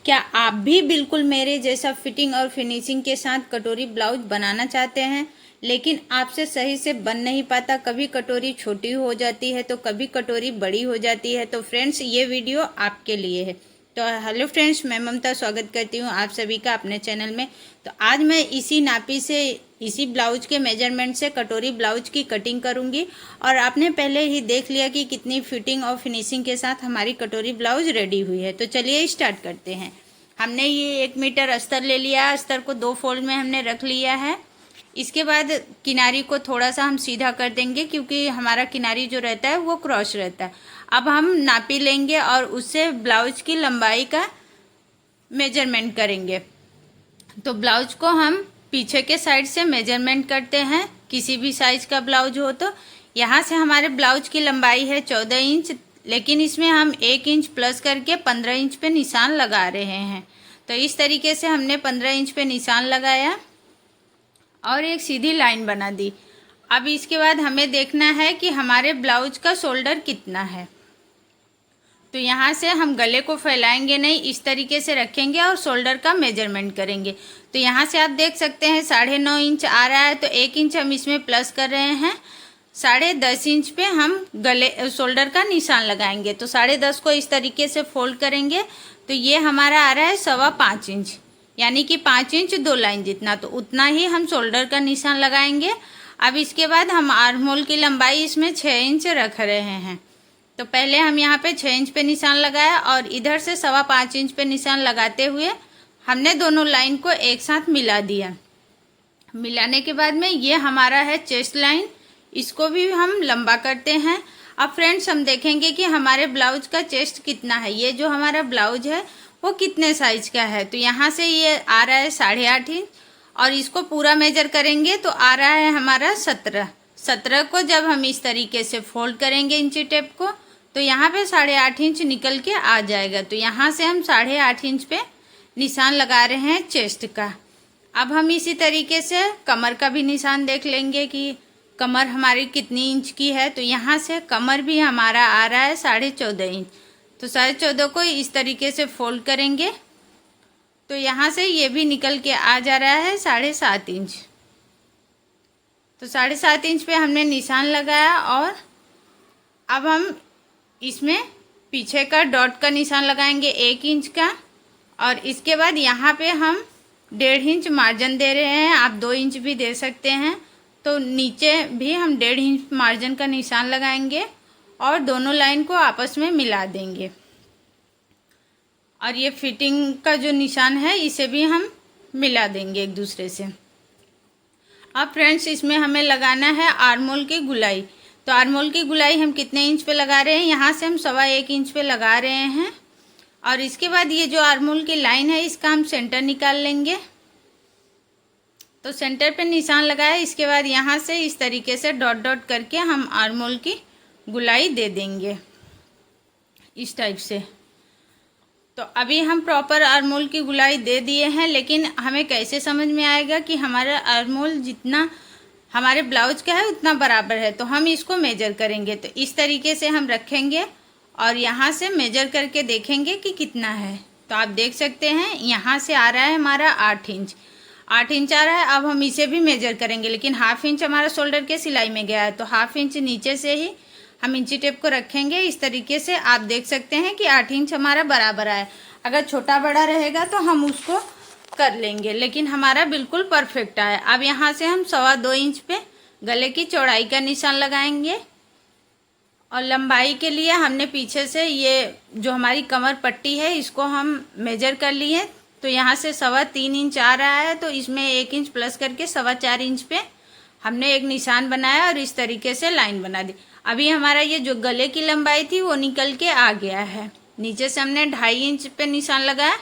क्या आप भी बिल्कुल मेरे जैसा फिटिंग और फिनिशिंग के साथ कटोरी ब्लाउज बनाना चाहते हैं, लेकिन आपसे सही से बन नहीं पाता? कभी कटोरी छोटी हो जाती है तो कभी कटोरी बड़ी हो जाती है। तो फ्रेंड्स, ये वीडियो आपके लिए है। तो हेलो फ्रेंड्स, मैं ममता स्वागत करती हूँ आप सभी का अपने चैनल में। तो आज मैं इसी नापी से, इसी ब्लाउज के मेजरमेंट से कटोरी ब्लाउज की कटिंग करूँगी। और आपने पहले ही देख लिया कि कितनी फिटिंग और फिनिशिंग के साथ हमारी कटोरी ब्लाउज रेडी हुई है। तो चलिए स्टार्ट करते हैं। हमने ये 1 मीटर अस्तर ले लिया। अस्तर को 2 फोल्ड में हमने रख लिया है। इसके बाद किनारी को थोड़ा सा हम सीधा कर देंगे, क्योंकि हमारा किनारी जो रहता है वो क्रॉस रहता है। अब हम नापी लेंगे और उससे ब्लाउज की लंबाई का मेजरमेंट करेंगे। तो ब्लाउज को हम पीछे के साइड से मेजरमेंट करते हैं, किसी भी साइज का ब्लाउज हो। तो यहाँ से हमारे ब्लाउज की लंबाई है 14 इंच, लेकिन इसमें हम 1 इंच प्लस करके 15 इंच पे निशान लगा रहे हैं। तो इस तरीके से हमने 15 इंच पे निशान लगाया और एक सीधी लाइन बना दी। अब इसके बाद हमें देखना है कि हमारे ब्लाउज का शोल्डर कितना है। तो यहाँ से हम गले को फैलाएंगे नहीं, इस तरीके से रखेंगे और शोल्डर का मेजरमेंट करेंगे। तो यहाँ से आप देख सकते हैं 9.5 इंच आ रहा है, तो 1 इंच हम इसमें प्लस कर रहे हैं। 10.5 इंच पे हम गले शोल्डर का निशान लगाएंगे। तो 10.5 को इस तरीके से फोल्ड करेंगे, तो ये हमारा आ रहा है 5.25 इंच, यानी कि 5 इंच 2 लाइन जितना। तो उतना ही हम शोल्डर का निशान लगाएंगे। अब इसके बाद हम आर्म होल की लंबाई इसमें 6 इंच रख रहे हैं। तो पहले हम यहाँ पे 6 इंच पे निशान लगाया और इधर से 5.25 इंच पे निशान लगाते हुए हमने दोनों लाइन को एक साथ मिला दिया। मिलाने के बाद में ये हमारा है चेस्ट लाइन, इसको भी हम लंबा करते हैं। अब फ्रेंड्स, हम देखेंगे कि हमारे ब्लाउज का चेस्ट कितना है। ये जो हमारा ब्लाउज है वो कितने साइज का है। तो यहाँ से ये आ रहा है 8.5 इंच और इसको पूरा मेजर करेंगे तो आ रहा है हमारा 17 को जब हम इस तरीके से फोल्ड करेंगे इंची टेप को, तो यहाँ पे 8.5 इंच निकल के आ जाएगा। तो यहाँ से हम 8.5 इंच पे निशान लगा रहे हैं चेस्ट का। अब हम इसी तरीके से कमर का भी निशान देख लेंगे कि कमर हमारी कितनी इंच की है। तो यहाँ से कमर भी हमारा आ रहा है 14.5 इंच। तो 14.5 को इस तरीके से फोल्ड करेंगे तो यहाँ से ये भी निकल के आ जा रहा है 7.5 इंच। तो 7.5 इंच पे हमने निशान लगाया और अब हम इसमें पीछे का डॉट का निशान लगाएंगे 1 इंच का। और इसके बाद यहाँ पे हम 1.5 इंच मार्जिन दे रहे हैं, आप 2 इंच भी दे सकते हैं। तो नीचे भी हम 1.5 इंच मार्जिन का निशान लगाएंगे और दोनों लाइन को आपस में मिला देंगे। और ये फिटिंग का जो निशान है इसे भी हम मिला देंगे एक दूसरे से। अब फ्रेंड्स, इसमें हमें लगाना है आर्मोल की गुलाई। तो आर्मोल की गुलाई हम कितने इंच पे लगा रहे हैं? यहाँ से हम 1.25 इंच पे लगा रहे हैं। और इसके बाद ये जो आर्मोल की लाइन है इसका हम सेंटर निकाल लेंगे। तो सेंटर पे निशान लगाया, इसके बाद यहाँ से इस तरीके से डॉट डॉट करके हम आर्मोल की गुलाई दे देंगे इस टाइप से। तो अभी हम प्रॉपर आर्मोल की गुलाई दे दिए हैं, लेकिन हमें कैसे समझ में आएगा कि हमारा आर्मोल जितना हमारे ब्लाउज का है उतना बराबर है? तो हम इसको मेजर करेंगे। तो इस तरीके से हम रखेंगे और यहाँ से मेजर करके देखेंगे कि कितना है। तो आप देख सकते हैं यहाँ से आ रहा है हमारा 8 इंच आ रहा है। अब हम इसे भी मेजर करेंगे, लेकिन 1/2 इंच हमारा शोल्डर के सिलाई में गया है। तो 1/2 इंच नीचे से ही हम इंची टेप को रखेंगे इस तरीके से। आप देख सकते हैं कि 8 इंच हमारा बराबर आया। अगर छोटा बड़ा रहेगा तो हम उसको कर लेंगे, लेकिन हमारा बिल्कुल परफेक्ट आया। अब यहाँ से हम 2.25 इंच पे गले की चौड़ाई का निशान लगाएंगे। और लंबाई के लिए हमने पीछे से ये जो हमारी कमर पट्टी है इसको हम मेजर कर लिए। तो यहाँ से 3.25 इंच आ रहा है, तो इसमें 1 इंच प्लस करके 4.25 इंच पे हमने एक निशान बनाया और इस तरीके से लाइन बना दी। अभी हमारा ये जो गले की लंबाई थी वो निकल के आ गया है। नीचे से हमने 2.5 इंच पे निशान लगाया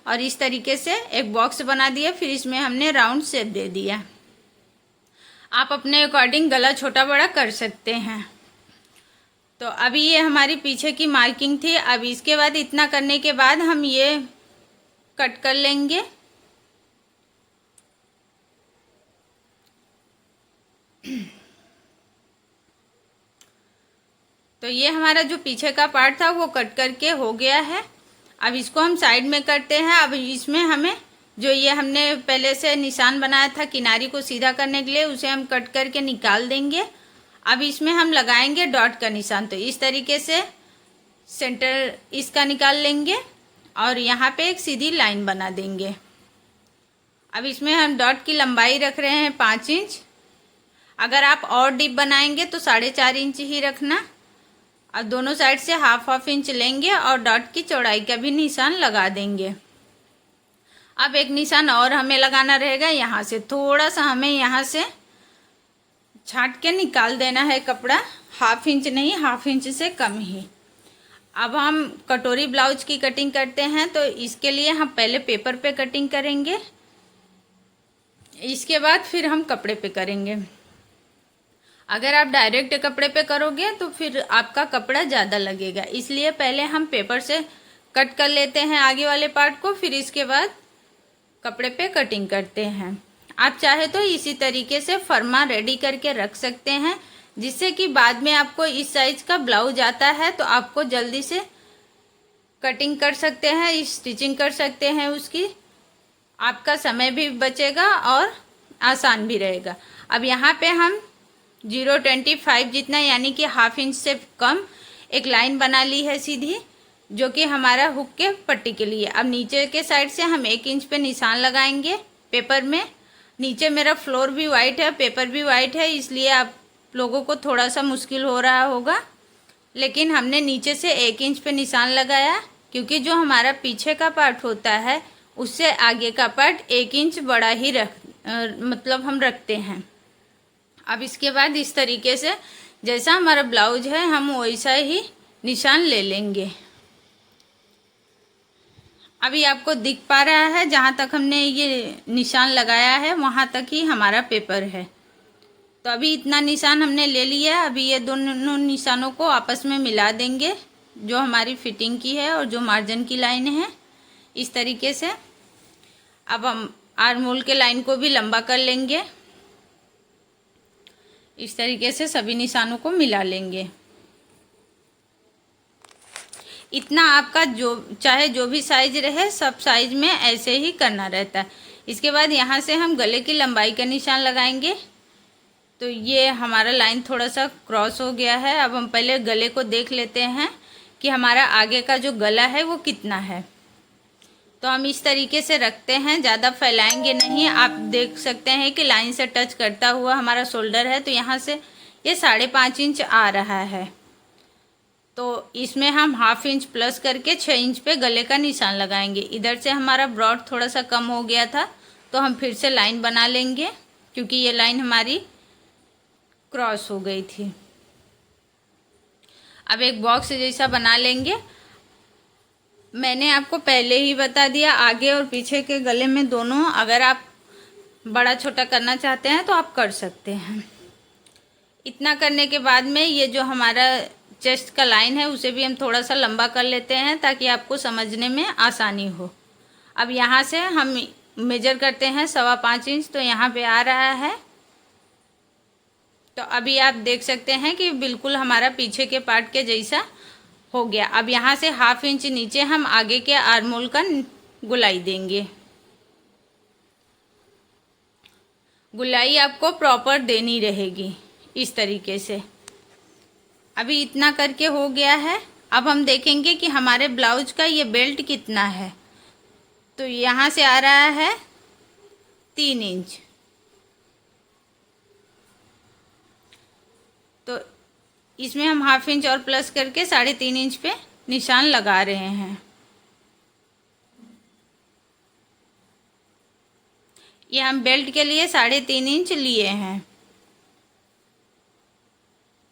और इस तरीके से एक बॉक्स बना दिया। फिर इसमें हमने राउंड शेप दे दिया। आप अपने अकॉर्डिंग गला छोटा बड़ा कर सकते हैं। तो अभी ये हमारी पीछे की मार्किंग थी। अब इसके बाद इतना करने के बाद हम ये कट कर लेंगे। तो ये हमारा जो पीछे का पार्ट था वो कट करके हो गया है। अब इसको हम साइड में करते हैं। अब इसमें हमें जो ये हमने पहले से निशान बनाया था किनारी को सीधा करने के लिए, उसे हम कट करके निकाल देंगे। अब इसमें हम लगाएंगे डॉट का निशान। तो इस तरीके से सेंटर इसका निकाल लेंगे और यहाँ पे एक सीधी लाइन बना देंगे। अब इसमें हम डॉट की लंबाई रख रहे हैं 5 इंच। अगर आप और डीप बनाएंगे तो 4.5 इंच ही रखना। अब दोनों साइड से हाफ इंच लेंगे और डॉट की चौड़ाई का भी निशान लगा देंगे। अब एक निशान और हमें लगाना रहेगा। यहाँ से थोड़ा सा हमें यहाँ से छांट के निकाल देना है कपड़ा, 1/2 इंच नहीं, 1/2 इंच से कम ही। अब हम कटोरी ब्लाउज की कटिंग करते हैं, तो इसके लिए हम पहले पेपर पे कटिंग करेंगे, इसके बाद फिर हम कपड़े पे करेंगे। अगर आप डायरेक्ट कपड़े पे करोगे तो फिर आपका कपड़ा ज़्यादा लगेगा, इसलिए पहले हम पेपर से कट कर लेते हैं आगे वाले पार्ट को, फिर इसके बाद कपड़े पे कटिंग करते हैं। आप चाहे तो इसी तरीके से फर्मा रेडी करके रख सकते हैं, जिससे कि बाद में आपको इस साइज का ब्लाउज आता है तो आपको जल्दी से कटिंग कर सकते हैं, स्टिचिंग कर सकते हैं उसकी। आपका समय भी बचेगा और आसान भी रहेगा। अब यहाँ पे हम 0.25 जितना यानी कि 1/2 इंच से कम एक लाइन बना ली है सीधी, जो कि हमारा हुक के पट्टी के लिए। अब नीचे के साइड से हम 1 इंच पे निशान लगाएंगे पेपर में। नीचे मेरा फ्लोर भी वाइट है, पेपर भी वाइट है, इसलिए आप लोगों को थोड़ा सा मुश्किल हो रहा होगा, लेकिन हमने नीचे से 1 इंच पे निशान लगाया, क्योंकि जो हमारा पीछे का पार्ट होता है उससे आगे का पार्ट 1 इंच बड़ा ही मतलब हम रखते हैं। अब इसके बाद इस तरीके से जैसा हमारा ब्लाउज है हम वैसा ही निशान ले लेंगे। अभी आपको दिख पा रहा है, जहाँ तक हमने ये निशान लगाया है वहाँ तक ही हमारा पेपर है। तो अभी इतना निशान हमने ले लिया है। अभी ये दोनों निशानों को आपस में मिला देंगे, जो हमारी फिटिंग की है और जो मार्जिन की लाइन है, इस तरीके से। अब हम आर्म होल के लाइन को भी लंबा कर लेंगे, इस तरीके से सभी निशानों को मिला लेंगे। इतना आपका जो चाहे जो भी साइज रहे, सब साइज में ऐसे ही करना रहता है। इसके बाद यहाँ से हम गले की लंबाई का निशान लगाएंगे। तो ये हमारा लाइन थोड़ा सा क्रॉस हो गया है। अब हम पहले गले को देख लेते हैं कि हमारा आगे का जो गला है वो कितना है। तो हम इस तरीके से रखते हैं, ज़्यादा फैलाएंगे नहीं। आप देख सकते हैं कि लाइन से टच करता हुआ हमारा शोल्डर है, तो यहाँ से ये 5.5 इंच आ रहा है। तो इसमें हम 1/2 इंच प्लस करके 6 इंच पे गले का निशान लगाएंगे। इधर से हमारा ब्रॉड थोड़ा सा कम हो गया था, तो हम फिर से लाइन बना लेंगे, क्योंकि ये लाइन हमारी क्रॉस हो गई थी। अब एक बॉक्स जैसा बना लेंगे। मैंने आपको पहले ही बता दिया, आगे और पीछे के गले में दोनों अगर आप बड़ा छोटा करना चाहते हैं तो आप कर सकते हैं। इतना करने के बाद में ये जो हमारा चेस्ट का लाइन है उसे भी हम थोड़ा सा लंबा कर लेते हैं, ताकि आपको समझने में आसानी हो। अब यहाँ से हम मेजर करते हैं 5.25 इंच, तो यहाँ पे आ रहा है। तो अभी आप देख सकते हैं कि बिल्कुल हमारा पीछे के पार्ट के जैसा हो गया। अब यहाँ से 1/2 इंच नीचे हम आगे के आर्म होल का गुलाई देंगे। गुलाई आपको प्रॉपर देनी रहेगी इस तरीके से। अभी इतना करके हो गया है। अब हम देखेंगे कि हमारे ब्लाउज का ये बेल्ट कितना है। तो यहाँ से आ रहा है 3 इंच। तो इसमें हम 1/2 इंच और प्लस करके 3.5 इंच पे निशान लगा रहे हैं। ये हम बेल्ट के लिए 3.5 इंच लिए हैं।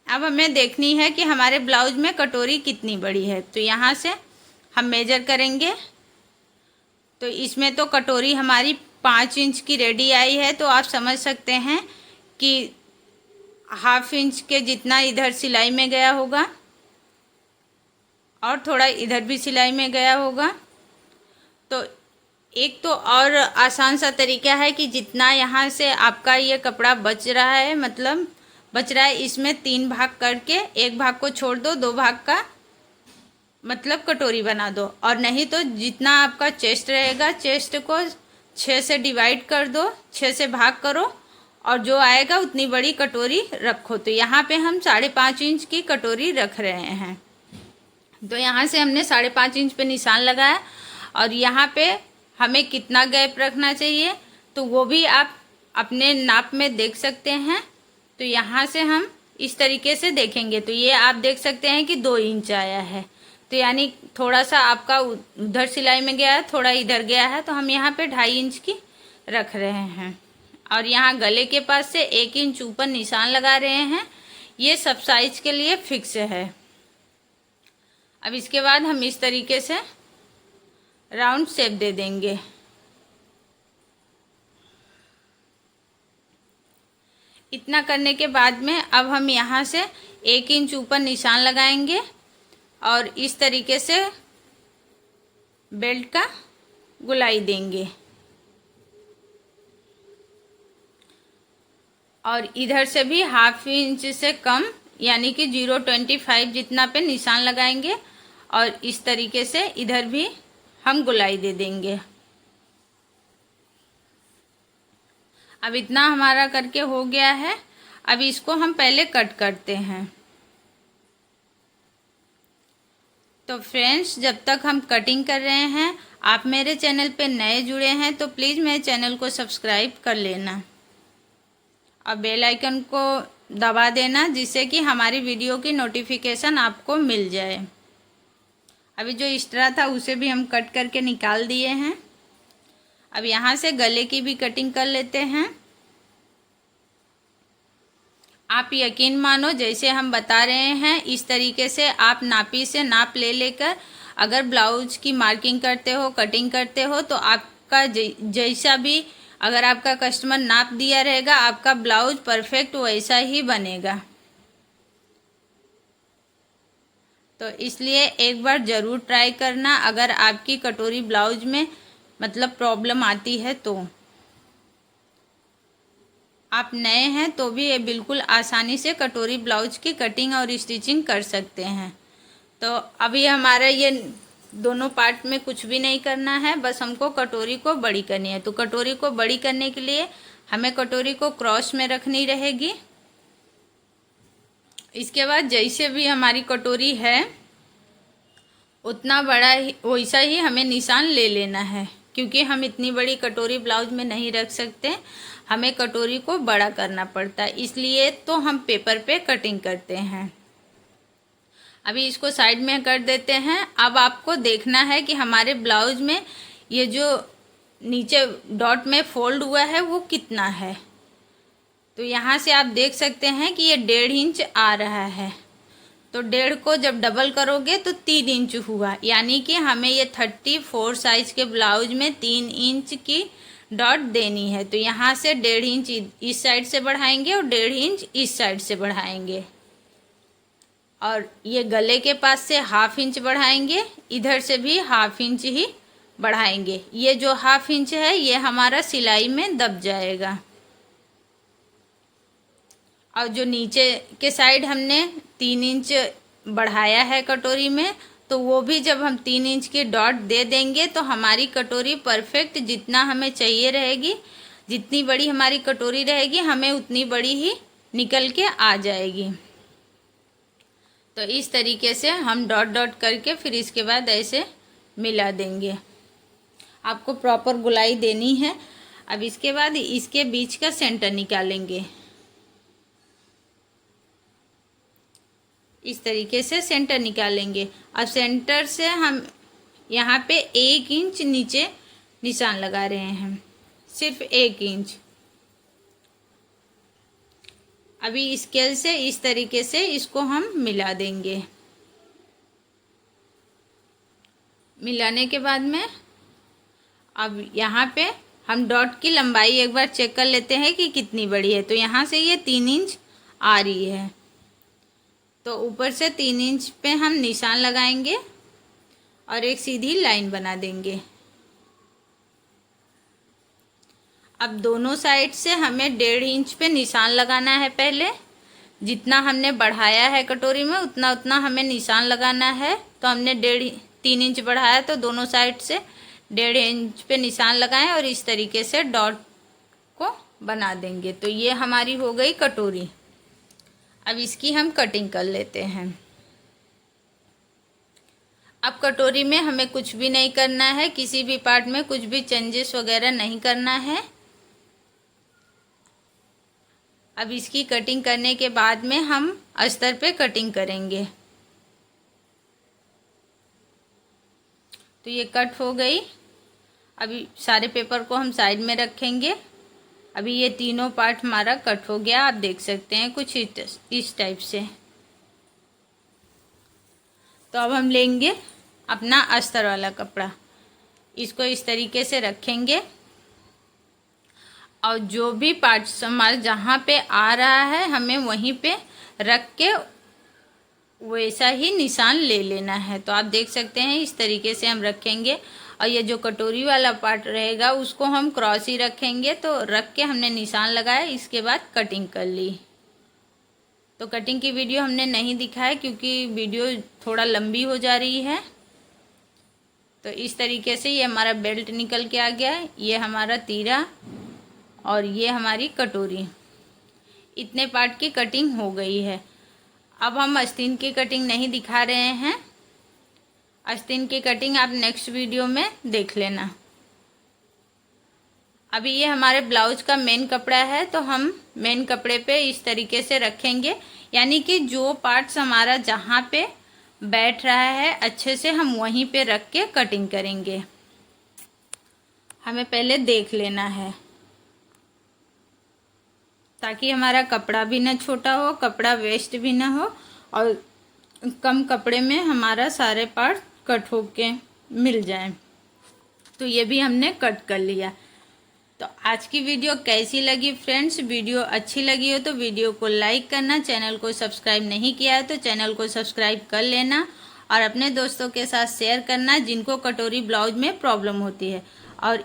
अब हमें देखनी है कि हमारे ब्लाउज में कटोरी कितनी बड़ी है। तो यहाँ से हम मेजर करेंगे। तो इसमें तो कटोरी हमारी 5 इंच की रेडी आई है, तो आप समझ सकते हैं कि 1/2 इंच के जितना इधर सिलाई में गया होगा और थोड़ा इधर भी सिलाई में गया होगा। तो एक तो और आसान सा तरीका है कि जितना यहाँ से आपका ये कपड़ा बच रहा है, मतलब बच रहा है, इसमें 3 भाग करके 1 भाग को छोड़ दो, 2 भाग का मतलब कटोरी बना दो, और नहीं तो जितना आपका चेस्ट रहेगा चेस्ट को 6 से डिवाइड कर दो, 6 से भाग करो, और जो आएगा उतनी बड़ी कटोरी रखो। तो यहाँ पे हम 5.5 इंच की कटोरी रख रहे हैं। तो यहाँ से हमने 5.5 इंच पे निशान लगाया, और यहाँ पे हमें कितना गैप रखना चाहिए तो वो भी आप अपने नाप में देख सकते हैं। तो यहाँ से हम इस तरीके से देखेंगे तो ये आप देख सकते हैं कि 2 इंच आया है। तो यानी थोड़ा सा आपका उधर सिलाई में गया है, थोड़ा इधर गया है, तो हम यहाँ पे 2.5 इंच की रख रहे हैं। और यहाँ गले के पास से 1 इंच ऊपर निशान लगा रहे हैं। ये सब साइज के लिए फिक्स है। अब इसके बाद हम इस तरीके से राउंड शेप दे देंगे। इतना करने के बाद में अब हम यहाँ से 1 इंच ऊपर निशान लगाएंगे और इस तरीके से बेल्ट का गुलाई देंगे, और इधर से भी 1/2 इंच से कम यानी कि 0.25 जितना पे निशान लगाएंगे, और इस तरीके से इधर भी हम गुलाई दे देंगे। अब इतना हमारा करके हो गया है। अब इसको हम पहले कट करते हैं। तो फ्रेंड्स, जब तक हम कटिंग कर रहे हैं, आप मेरे चैनल पे नए जुड़े हैं तो प्लीज़ मेरे चैनल को सब्सक्राइब कर लेना और बेल आइकन को दबा देना, जिससे कि हमारी वीडियो की नोटिफिकेशन आपको मिल जाए। अभी जो एक्स्ट्रा था उसे भी हम कट करके निकाल दिए हैं। अब यहाँ से गले की भी कटिंग कर लेते हैं। आप यकीन मानो, जैसे हम बता रहे हैं इस तरीके से आप नापी से नाप ले लेकर अगर ब्लाउज की मार्किंग करते हो, कटिंग करते हो, तो आपका जैसा भी अगर आपका कस्टमर नाप दिया रहेगा, आपका ब्लाउज परफेक्ट वैसा ही बनेगा। तो इसलिए एक बार ज़रूर ट्राई करना, अगर आपकी कटोरी ब्लाउज में मतलब प्रॉब्लम आती है तो। आप नए हैं तो भी ये बिल्कुल आसानी से कटोरी ब्लाउज की कटिंग और स्टिचिंग कर सकते हैं। तो अभी हमारा ये दोनों पार्ट में कुछ भी नहीं करना है, बस हमको कटोरी को बड़ी करनी है। तो कटोरी को बड़ी करने के लिए हमें कटोरी को क्रॉस में रखनी रहेगी। इसके बाद जैसे भी हमारी कटोरी है उतना बड़ा ही वैसा ही हमें निशान ले लेना है, क्योंकि हम इतनी बड़ी कटोरी ब्लाउज में नहीं रख सकते, हमें कटोरी को बड़ा करना पड़ता है। इसलिए तो हम पेपर पे कटिंग करते हैं। अभी इसको साइड में कर देते हैं। अब आपको देखना है कि हमारे ब्लाउज में ये जो नीचे डॉट में फोल्ड हुआ है वो कितना है। तो यहाँ से आप देख सकते हैं कि ये 1.5 इंच आ रहा है। तो 1.5 को जब डबल करोगे तो 3 इंच हुआ, यानी कि हमें ये 34 साइज के ब्लाउज में 3 इंच की डॉट देनी है। तो यहाँ से 1.5 इंच इस साइड से बढ़ाएंगे और 1.5 इंच इस साइड से बढ़ाएंगे, और ये गले के पास से 1/2 इंच बढ़ाएंगे, इधर से भी 1/2 इंच ही बढ़ाएंगे। ये जो 1/2 इंच है ये हमारा सिलाई में दब जाएगा। और जो नीचे के साइड हमने 3 इंच बढ़ाया है कटोरी में, तो वो भी जब हम 3 इंच की डॉट दे देंगे तो हमारी कटोरी परफेक्ट जितना हमें चाहिए रहेगी, जितनी बड़ी हमारी कटोरी रहेगी हमें उतनी बड़ी ही निकल के आ जाएगी। तो इस तरीके से हम डॉट डॉट करके फिर इसके बाद ऐसे मिला देंगे। आपको प्रॉपर गुलाई देनी है। अब इसके बाद इसके बीच का सेंटर निकालेंगे। इस तरीके से सेंटर निकालेंगे। अब सेंटर से हम यहाँ पे 1 इंच नीचे निशान लगा रहे हैं, सिर्फ 1 इंच। अभी स्केल से इस तरीके से इसको हम मिला देंगे। मिलाने के बाद में अब यहाँ पे हम डॉट की लंबाई एक बार चेक कर लेते हैं कि कितनी बड़ी है। तो यहाँ से ये 3 इंच आ रही है, तो ऊपर से 3 इंच पे हम निशान लगाएंगे और एक सीधी लाइन बना देंगे। अब दोनों साइड से हमें 1.5 इंच पे निशान लगाना है पहले, जितना हमने बढ़ाया है कटोरी में उतना उतना हमें निशान लगाना है। तो हमने 3 इंच बढ़ाया तो दोनों साइड से 1.5 इंच पे निशान लगाएं और इस तरीके से डॉट को बना देंगे। तो ये हमारी हो गई कटोरी। अब इसकी हम कटिंग कर लेते हैं। अब कटोरी में हमें कुछ भी नहीं करना है, किसी भी पार्ट में कुछ भी चेंजेस वगैरह नहीं करना है। अब इसकी कटिंग करने के बाद में हम अस्तर पे कटिंग करेंगे। तो ये कट हो गई। अभी सारे पेपर को हम साइड में रखेंगे। अभी ये तीनों पार्ट हमारा कट हो गया, आप देख सकते हैं कुछ इस टाइप से। तो अब हम लेंगे अपना अस्तर वाला कपड़ा, इसको इस तरीके से रखेंगे और जो भी पार्ट्स हमारे जहाँ पे आ रहा है हमें वहीं पे रख के वैसा ही निशान ले लेना है। तो आप देख सकते हैं इस तरीके से हम रखेंगे और ये जो कटोरी वाला पार्ट रहेगा उसको हम क्रॉस ही रखेंगे। तो रख के हमने निशान लगाया, इसके बाद कटिंग कर ली। तो कटिंग की वीडियो हमने नहीं दिखाया क्योंकि वीडियो थोड़ा लंबी हो जा रही है। तो इस तरीके से ये हमारा बेल्ट निकल के आ गया, ये हमारा तीरा और ये हमारी कटोरी। इतने पार्ट की कटिंग हो गई है। अब हम आस्तीन की कटिंग नहीं दिखा रहे हैं, आस्तीन की कटिंग आप नेक्स्ट वीडियो में देख लेना। अभी ये हमारे ब्लाउज का मेन कपड़ा है तो हम मेन कपड़े पे इस तरीके से रखेंगे, यानी कि जो पार्ट्स हमारा जहाँ पे बैठ रहा है अच्छे से हम वहीं पे रख के कटिंग करेंगे। हमें पहले देख लेना है ताकि हमारा कपड़ा भी ना छोटा हो, कपड़ा वेस्ट भी ना हो और कम कपड़े में हमारा सारे पार्ट कट होके मिल जाए। तो ये भी हमने कट कर लिया। तो आज की वीडियो कैसी लगी फ्रेंड्स? वीडियो अच्छी लगी हो तो वीडियो को लाइक करना, चैनल को सब्सक्राइब नहीं किया है तो चैनल को सब्सक्राइब कर लेना और अपने दोस्तों के साथ शेयर करना जिनको कटोरी ब्लाउज में प्रॉब्लम होती है। और